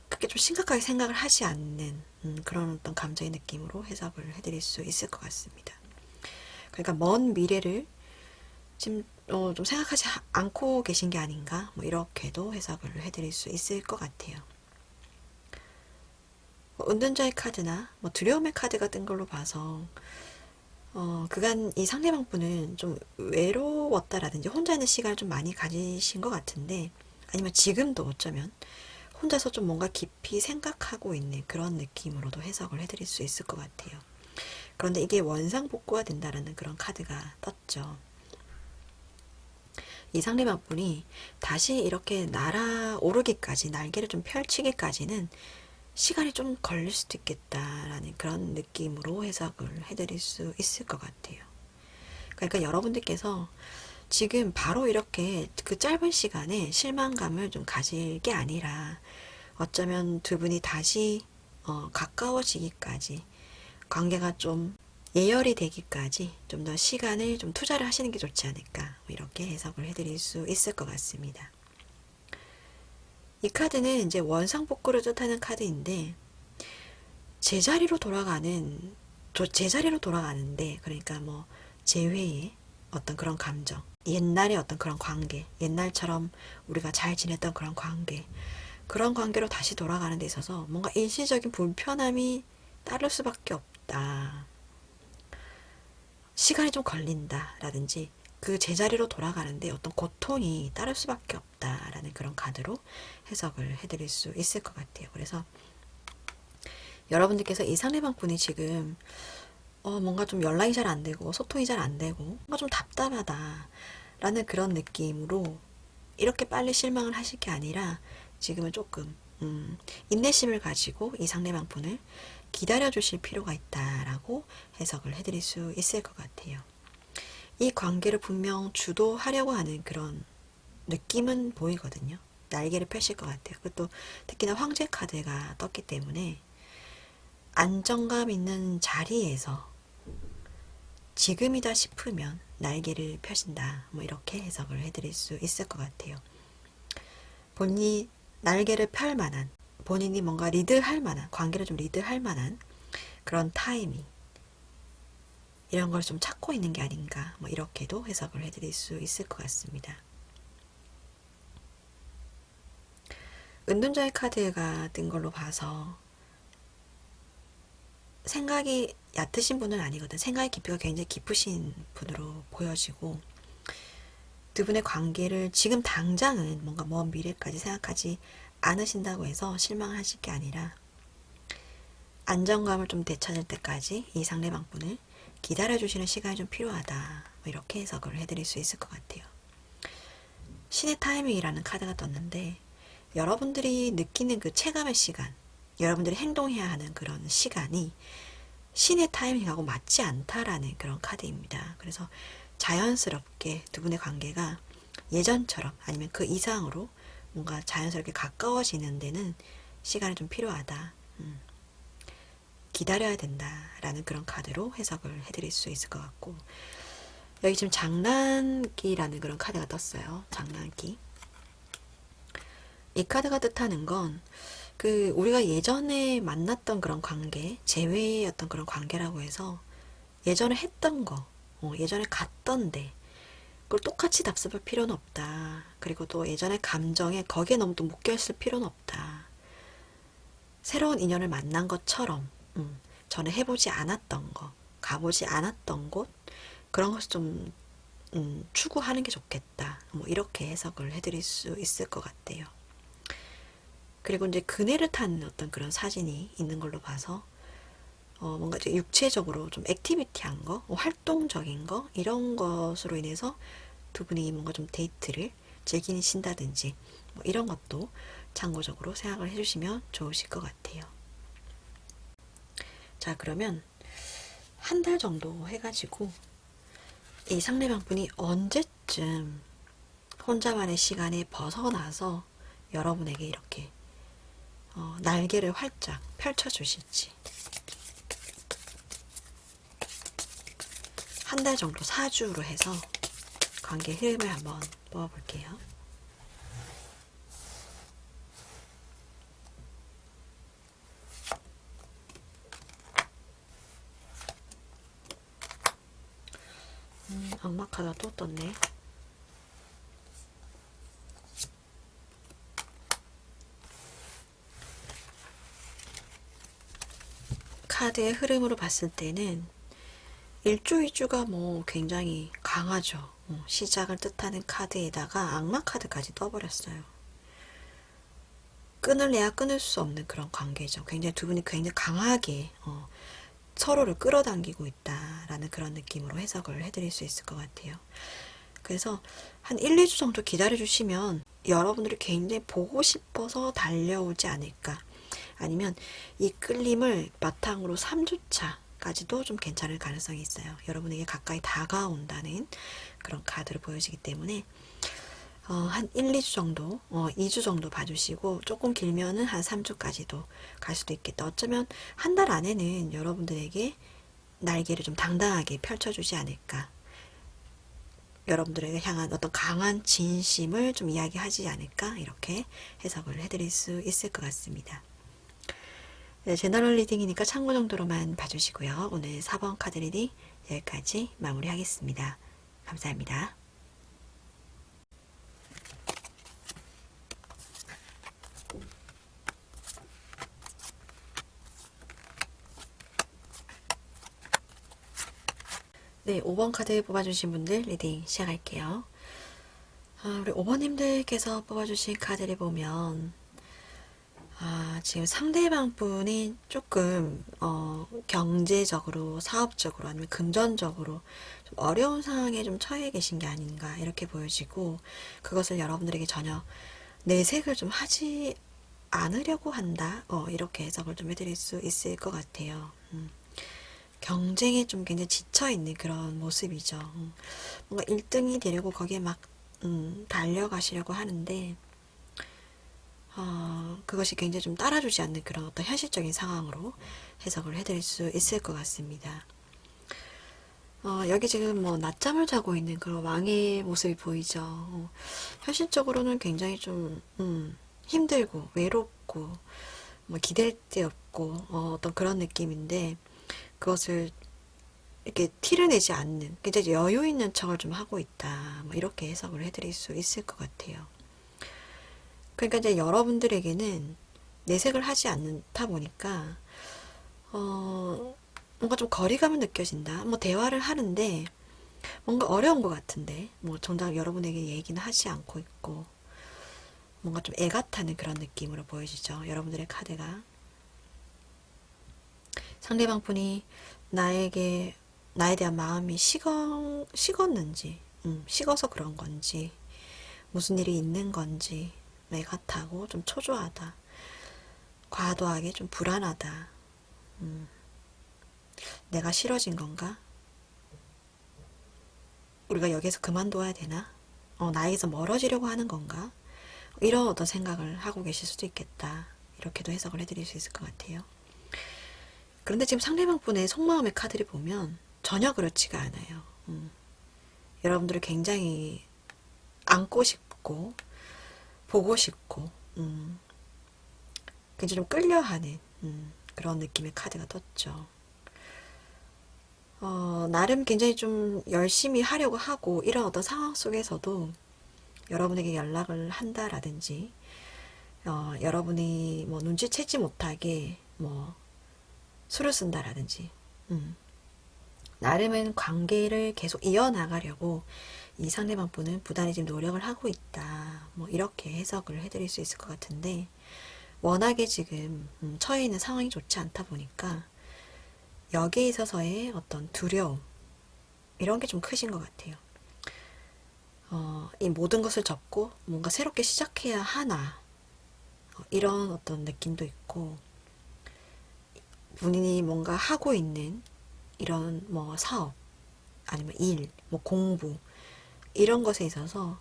그렇게 좀 심각하게 생각을 하지 않는 그런 어떤 감정의 느낌으로 해석을 해드릴 수 있을 것 같습니다. 그러니까 먼 미래를 지금 좀 생각하지 않고 계신 게 아닌가, 뭐 이렇게도 해석을 해드릴 수 있을 것 같아요. 은둔자의 카드나 뭐 두려움의 카드가 뜬 걸로 봐서 그간 이 상대방 분은 좀 외로웠다라든지 혼자 있는 시간을 좀 많이 가지신 것 같은데, 아니면 지금도 어쩌면 혼자서 좀 뭔가 깊이 생각하고 있는 그런 느낌으로도 해석을 해드릴 수 있을 것 같아요. 그런데 이게 원상복구가 된다라는 그런 카드가 떴죠. 이 상대방 분이 다시 이렇게 날아오르기까지, 날개를 좀 펼치기까지는 시간이 좀 걸릴 수도 있겠다라는 그런 느낌으로 해석을 해드릴 수 있을 것 같아요. 그러니까 여러분들께서 지금 바로 이렇게 그 짧은 시간에 실망감을 좀 가질 게 아니라, 어쩌면 두 분이 다시 가까워지기까지, 관계가 좀 예열이 되기까지 좀 더 시간을 좀 투자를 하시는 게 좋지 않을까, 뭐 이렇게 해석을 해드릴 수 있을 것 같습니다. 이 카드는 이제 원상복구를 뜻하는 카드인데, 제자리로 돌아가는데, 그러니까 뭐 재회의 어떤 그런 감정, 옛날의 어떤 그런 관계, 옛날처럼 우리가 잘 지냈던 그런 관계, 그런 관계로 다시 돌아가는 데 있어서 뭔가 일시적인 불편함이 따를 수밖에 없다, 시간이 좀 걸린다라든지 그 제자리로 돌아가는데 어떤 고통이 따를 수밖에 없다라는 그런 카드로 해석을 해드릴 수 있을 것 같아요. 그래서 여러분들께서 이 상대방 분이 지금 뭔가 좀 연락이 잘 안 되고 소통이 잘 안 되고 뭔가 좀 답답하다 라는 그런 느낌으로 이렇게 빨리 실망을 하실 게 아니라, 지금은 조금 인내심을 가지고 이 상대방 분을 기다려 주실 필요가 있다라고 해석을 해드릴 수 있을 것 같아요. 이 관계를 분명 주도하려고 하는 그런 느낌은 보이거든요. 날개를 펼칠 것 같아요. 그것도 특히나 황제 카드가 떴기 때문에 안정감 있는 자리에서 지금이다 싶으면 날개를 펴신다. 뭐 이렇게 해석을 해드릴 수 있을 것 같아요. 본인이 날개를 펼 만한, 본인이 뭔가 리드할 만한, 관계를 좀 리드할 만한 그런 타이밍, 이런 걸 좀 찾고 있는 게 아닌가, 뭐 이렇게도 해석을 해드릴 수 있을 것 같습니다. 은둔자의 카드가 뜬 걸로 봐서 생각이 얕으신 분은 아니거든. 생각의 깊이가 굉장히 깊으신 분으로 보여지고, 두 분의 관계를 지금 당장은 뭔가 먼 미래까지 생각하지 않으신다고 해서 실망하실 게 아니라 안정감을 좀 되찾을 때까지 이 상대방 분을 기다려주시는 시간이 좀 필요하다. 뭐 이렇게 해석을 해드릴 수 있을 것 같아요. 신의 타이밍이라는 카드가 떴는데, 여러분들이 느끼는 그 체감의 시간, 여러분들이 행동해야 하는 그런 시간이 신의 타이밍하고 맞지 않다라는 그런 카드입니다. 그래서 자연스럽게 두 분의 관계가 예전처럼 아니면 그 이상으로 뭔가 자연스럽게 가까워지는 데는 시간이 좀 필요하다. 기다려야 된다라는 그런 카드로 해석을 해드릴 수 있을 것 같고, 여기 지금 장난기라는 그런 카드가 떴어요. 장난기. 이 카드가 뜻하는 건 그 우리가 예전에 만났던 그런 관계, 재회의 어떤 그런 관계라고 해서 예전에 했던 거, 예전에 갔던데 그걸 똑같이 답습할 필요는 없다. 그리고 또 예전의 감정에 거기에 너무 또 묶여있을 필요는 없다. 새로운 인연을 만난 것처럼 전에 해보지 않았던 거, 가보지 않았던 곳, 그런 것을 좀 추구하는 게 좋겠다. 뭐 이렇게 해석을 해드릴 수 있을 것 같아요. 그리고 이제 그네를 탄 어떤 그런 사진이 있는 걸로 봐서 뭔가 육체적으로 좀 액티비티한 거, 활동적인 거, 이런 것으로 인해서 두 분이 뭔가 좀 데이트를 즐기신다든지 뭐 이런 것도 참고적으로 생각을 해주시면 좋으실 것 같아요. 자, 그러면 한 달 정도 해가지고 이 상대방 분이 언제쯤 혼자만의 시간에 벗어나서 여러분에게 이렇게 날개를 활짝 펼쳐주실지, 한 달 정도 사주로 해서 관계 흐름을 한번 뽑아볼게요. 악마 카드가 또 떴네. 카드의 흐름으로 봤을 때는 1주, 2주가 뭐 굉장히 강하죠. 시작을 뜻하는 카드에다가 악마 카드까지 떠버렸어요. 끊을래야 끊을 수 없는 그런 관계죠. 굉장히 두 분이 굉장히 강하게 서로를 끌어당기고 있다라는 그런 느낌으로 해석을 해드릴 수 있을 것 같아요. 그래서 한 1, 2주 정도 기다려주시면 여러분들이 굉장히 보고 싶어서 달려오지 않을까. 아니면 이 끌림을 바탕으로 3주차까지도 좀 괜찮을 가능성이 있어요. 여러분에게 가까이 다가온다는 그런 카드로 보여지기 때문에 한 1, 2주 정도, 2주 정도 봐주시고, 조금 길면은 한 3주까지도 갈 수도 있겠다. 어쩌면 한 달 안에는 여러분들에게 날개를 좀 당당하게 펼쳐주지 않을까. 여러분들에게 향한 어떤 강한 진심을 좀 이야기하지 않을까. 이렇게 해석을 해드릴 수 있을 것 같습니다. 네, 제너럴 리딩이니까 참고 정도로만 봐주시고요. 오늘 4번 카드 리딩 여기까지 마무리하겠습니다. 감사합니다. 네, 5번 카드 뽑아주신 분들 리딩 시작할게요. 우리 5번님들께서 뽑아주신 카드를 보면 지금 상대방 분이 조금 경제적으로, 사업적으로 아니면 금전적으로 좀 어려운 상황에 좀 처해 계신 게 아닌가 이렇게 보여지고, 그것을 여러분들에게 전혀 내색을 좀 하지 않으려고 한다. 이렇게 해석을 좀 해드릴 수 있을 것 같아요. 경쟁에 좀 굉장히 지쳐있는 그런 모습이죠. 뭔가 1등이 되려고 거기에 막 달려가시려고 하는데 그것이 굉장히 좀 따라주지 않는 그런 어떤 현실적인 상황으로 해석을 해드릴 수 있을 것 같습니다. 여기 지금 뭐 낮잠을 자고 있는 그런 왕의 모습이 보이죠. 현실적으로는 굉장히 좀 힘들고 외롭고 뭐 기댈 데 없고 어떤 그런 느낌인데, 그것을 이렇게 티를 내지 않는, 굉장히 여유 있는 척을 좀 하고 있다, 뭐 이렇게 해석을 해드릴 수 있을 것 같아요. 그러니까 이제 여러분들에게는 내색을 하지 않다 보니까 뭔가 좀 거리감을 느껴진다. 뭐 대화를 하는데 뭔가 어려운 것 같은데, 뭐 정작 여러분에게 얘기는 하지 않고 있고, 뭔가 좀 애가 타는 그런 느낌으로 보여지죠. 여러분들의 카드가. 상대방 분이 나에 대한 마음이 식었는지, 식어서 그런 건지, 무슨 일이 있는 건지, 애가 타고 좀 초조하다, 과도하게 좀 불안하다, 내가 싫어진 건가? 우리가 여기서 그만둬야 되나? 나에게서 멀어지려고 하는 건가? 이런 어떤 생각을 하고 계실 수도 있겠다. 이렇게도 해석을 해드릴 수 있을 것 같아요. 그런데 지금 상대방 분의 속마음의 카드를 보면 전혀 그렇지가 않아요. 여러분들을 굉장히 안고 싶고 보고 싶고 굉장히 좀 끌려하는 그런 느낌의 카드가 떴죠. 나름 굉장히 좀 열심히 하려고 하고 이런 어떤 상황 속에서도 여러분에게 연락을 한다라든지, 여러분이 뭐 눈치채지 못하게 뭐 수를 쓴다라든지, 나름은 관계를 계속 이어나가려고 이 상대방 분은 부단히 지금 노력을 하고 있다, 뭐 이렇게 해석을 해드릴 수 있을 것 같은데, 워낙에 지금 처해 있는 상황이 좋지 않다 보니까 여기에 있어서의 어떤 두려움, 이런 게 좀 크신 것 같아요. 이 모든 것을 접고 뭔가 새롭게 시작해야 하나, 이런 어떤 느낌도 있고, 본인이 뭔가 하고 있는 이런 뭐 사업, 아니면 일, 뭐 공부, 이런 것에 있어서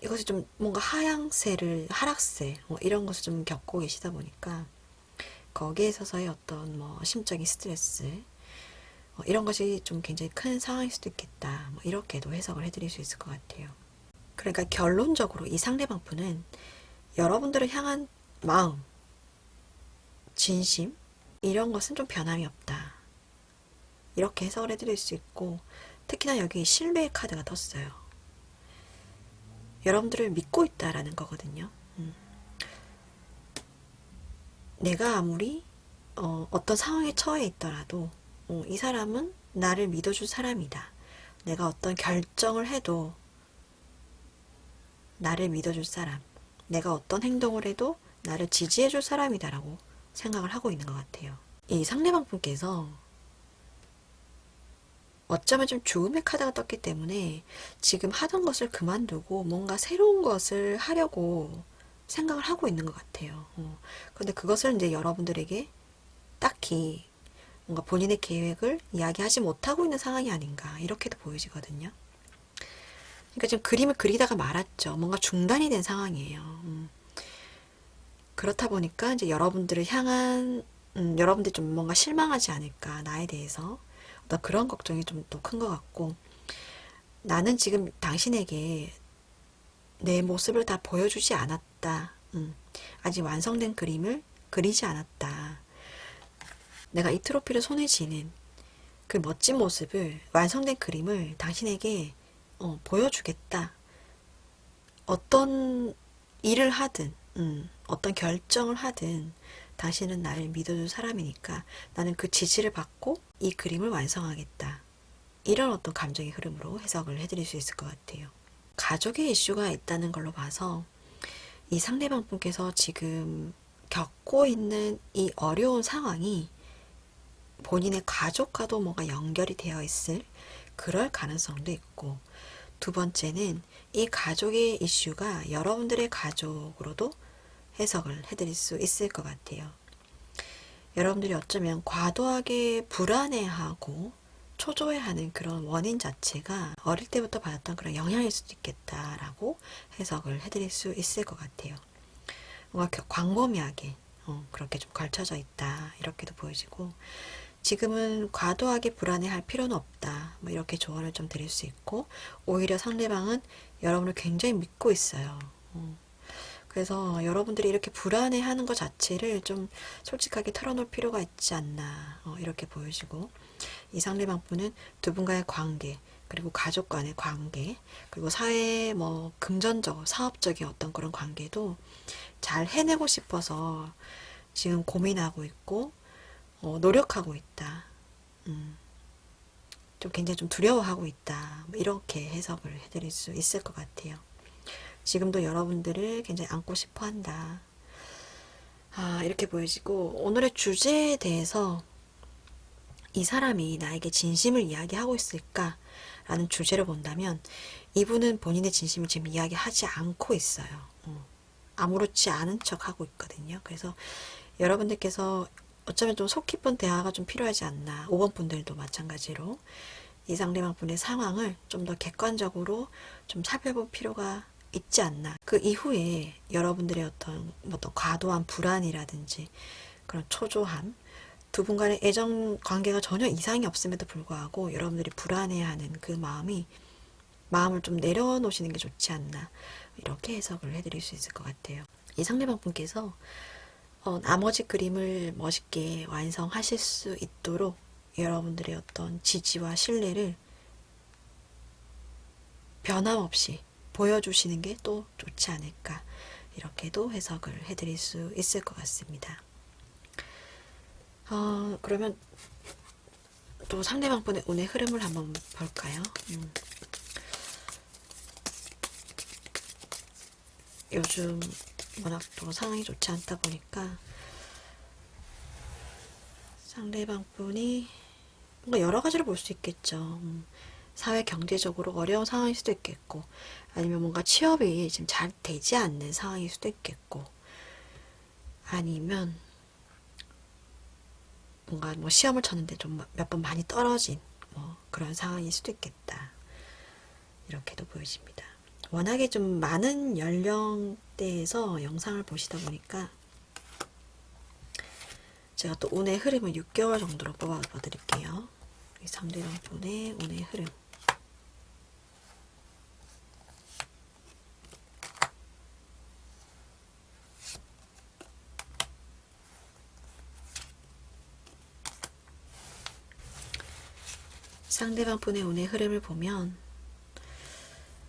이것이 좀 뭔가 하락세, 뭐 이런 것을 좀 겪고 계시다 보니까 거기에 있어서의 어떤 뭐 심적인 스트레스, 이런 것이 좀 굉장히 큰 상황일 수도 있겠다, 뭐 이렇게도 해석을 해드릴 수 있을 것 같아요. 그러니까 결론적으로 이 상대방 분은 여러분들을 향한 마음, 진심, 이런 것은 좀 변함이 없다, 이렇게 해석을 해드릴 수 있고, 특히나 여기 신뢰의 카드가 떴어요. 여러분들을 믿고 있다라는 거거든요. 내가 아무리 어떤 상황에 처해 있더라도 이 사람은 나를 믿어줄 사람이다. 내가 어떤 결정을 해도 나를 믿어줄 사람, 내가 어떤 행동을 해도 나를 지지해줄 사람이다라고 생각을 하고 있는 것 같아요. 이 상대방 분께서 어쩌면 좀 죽음의 카드가 떴기 때문에 지금 하던 것을 그만두고 뭔가 새로운 것을 하려고 생각을 하고 있는 것 같아요. 근데 그것을 이제 여러분들에게 딱히 뭔가 본인의 계획을 이야기하지 못하고 있는 상황이 아닌가, 이렇게도 보여지거든요. 그러니까 지금 그림을 그리다가 말았죠. 뭔가 중단이 된 상황이에요. 그렇다 보니까 이제 여러분들을 향한, 여러분들이 좀 뭔가 실망하지 않을까, 나에 대해서. 어떤 그런 걱정이 좀 더 큰 것 같고, 나는 지금 당신에게 내 모습을 다 보여주지 않았다. 아직 완성된 그림을 그리지 않았다. 내가 이 트로피를 손에 쥐는 그 멋진 모습을, 완성된 그림을 당신에게 보여주겠다. 어떤 일을 하든, 어떤 결정을 하든 당신은 나를 믿어줄 사람이니까 나는 그 지시를 받고 이 그림을 완성하겠다. 이런 어떤 감정의 흐름으로 해석을 해드릴 수 있을 것 같아요. 가족의 이슈가 있다는 걸로 봐서 이 상대방 분께서 지금 겪고 있는 이 어려운 상황이 본인의 가족과도 뭔가 연결이 되어 있을 그럴 가능성도 있고, 두 번째는 이 가족의 이슈가 여러분들의 가족으로도 해석을 해드릴 수 있을 것 같아요. 여러분들이 어쩌면 과도하게 불안해하고 초조해하는 그런 원인 자체가 어릴 때부터 받았던 그런 영향일 수도 있겠다라고 해석을 해드릴 수 있을 것 같아요. 뭔가 광범위하게 그렇게 좀 걸쳐져 있다 이렇게도 보여지고, 지금은 과도하게 불안해할 필요는 없다 뭐 이렇게 조언을 좀 드릴 수 있고, 오히려 상대방은 여러분을 굉장히 믿고 있어요. 그래서 여러분들이 이렇게 불안해하는 것 자체를 좀 솔직하게 털어놓을 필요가 있지 않나 이렇게 보여지고, 이 상대방 분은 두 분과의 관계, 그리고 가족 간의 관계, 그리고 사회 뭐 금전적, 사업적인 어떤 그런 관계도 잘 해내고 싶어서 지금 고민하고 있고 노력하고 있다. 좀 굉장히 좀 두려워하고 있다. 뭐 이렇게 해석을 해드릴 수 있을 것 같아요. 지금도 여러분들을 굉장히 안고 싶어 한다. 이렇게 보여지고, 오늘의 주제에 대해서 이 사람이 나에게 진심을 이야기하고 있을까? 라는 주제를 본다면, 이분은 본인의 진심을 지금 이야기하지 않고 있어요. 아무렇지 않은 척 하고 있거든요. 그래서 여러분들께서 어쩌면 좀 속 깊은 대화가 좀 필요하지 않나. 5번 분들도 마찬가지로 이 상대방 분의 상황을 좀 더 객관적으로 좀 살펴볼 필요가 있지 않나. 그 이후에 여러분들의 어떤 과도한 불안이라든지 그런 초조함, 두 분 간의 애정 관계가 전혀 이상이 없음에도 불구하고 여러분들이 불안해하는 그 마음을 좀 내려놓으시는 게 좋지 않나, 이렇게 해석을 해드릴 수 있을 것 같아요. 이 상대방 분께서 나머지 그림을 멋있게 완성하실 수 있도록 여러분들의 어떤 지지와 신뢰를 변함없이 보여주시는 게 또 좋지 않을까, 이렇게도 해석을 해드릴 수 있을 것 같습니다. 그러면 또 상대방 분의 운의 흐름을 한번 볼까요? 요즘 워낙 또 상황이 좋지 않다 보니까 상대방 분이 뭔가 여러 가지로 볼 수 있겠죠. 사회 경제적으로 어려운 상황일 수도 있겠고, 아니면 뭔가 취업이 지금 잘 되지 않는 상황일 수도 있겠고, 아니면 뭔가 뭐 시험을 쳤는데 좀 몇 번 많이 떨어진 뭐 그런 상황일 수도 있겠다, 이렇게도 보여집니다. 워낙에 좀 많은 연령대에서 영상을 보시다 보니까 제가 또 운의 흐름을 6개월 정도로 뽑아 드릴게요. 이 상대방 분의 운의 흐름. 상대방 분의 운의 흐름을 보면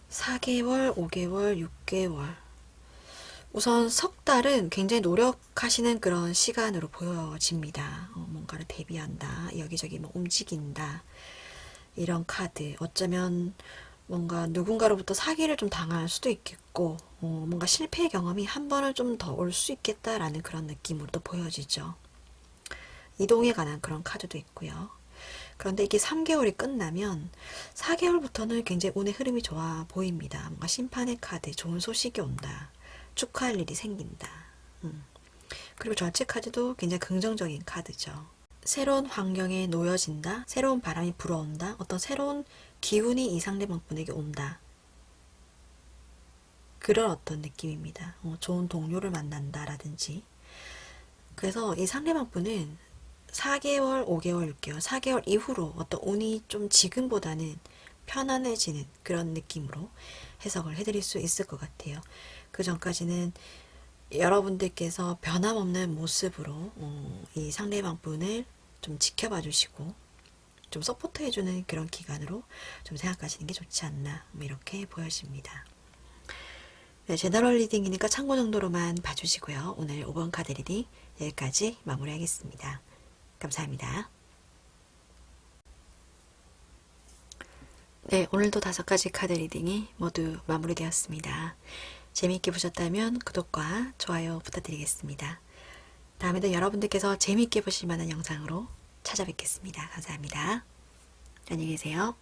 4개월, 5개월, 6개월, 우선 석 달은 굉장히 노력하시는 그런 시간으로 보여집니다. 뭔가를 대비한다, 여기저기 뭐 움직인다, 이런 카드. 어쩌면 뭔가 누군가로부터 사기를 좀 당할 수도 있겠고, 뭔가 실패 경험이 한 번은 좀 더 올 수 있겠다라는 그런 느낌으로도 보여지죠. 이동에 관한 그런 카드도 있고요. 그런데 이게 3개월이 끝나면 4개월부터는 굉장히 운의 흐름이 좋아 보입니다. 뭔가 심판의 카드, 좋은 소식이 온다, 축하할 일이 생긴다. 그리고 절제 카드도 굉장히 긍정적인 카드죠. 새로운 환경에 놓여진다, 새로운 바람이 불어온다, 어떤 새로운 기운이 이 상대방 분에게 온다, 그런 어떤 느낌입니다. 좋은 동료를 만난다라든지. 그래서 이 상대방 분은 4개월, 5개월, 6개월, 4개월 이후로 어떤 운이 좀 지금보다는 편안해지는 그런 느낌으로 해석을 해드릴 수 있을 것 같아요. 그 전까지는 여러분들께서 변함없는 모습으로 이 상대방 분을 좀 지켜봐 주시고 좀 서포트 해주는 그런 기간으로 좀 생각하시는 게 좋지 않나, 이렇게 보여집니다. 네, 제너럴 리딩이니까 참고 정도로만 봐주시고요. 오늘 5번 카드 리딩 여기까지 마무리하겠습니다. 감사합니다. 네, 오늘도 5가지 카드 리딩이 모두 마무리되었습니다. 재미있게 보셨다면 구독과 좋아요 부탁드리겠습니다. 다음에도 여러분들께서 재미있게 보실 만한 영상으로 찾아뵙겠습니다. 감사합니다. 안녕히 계세요.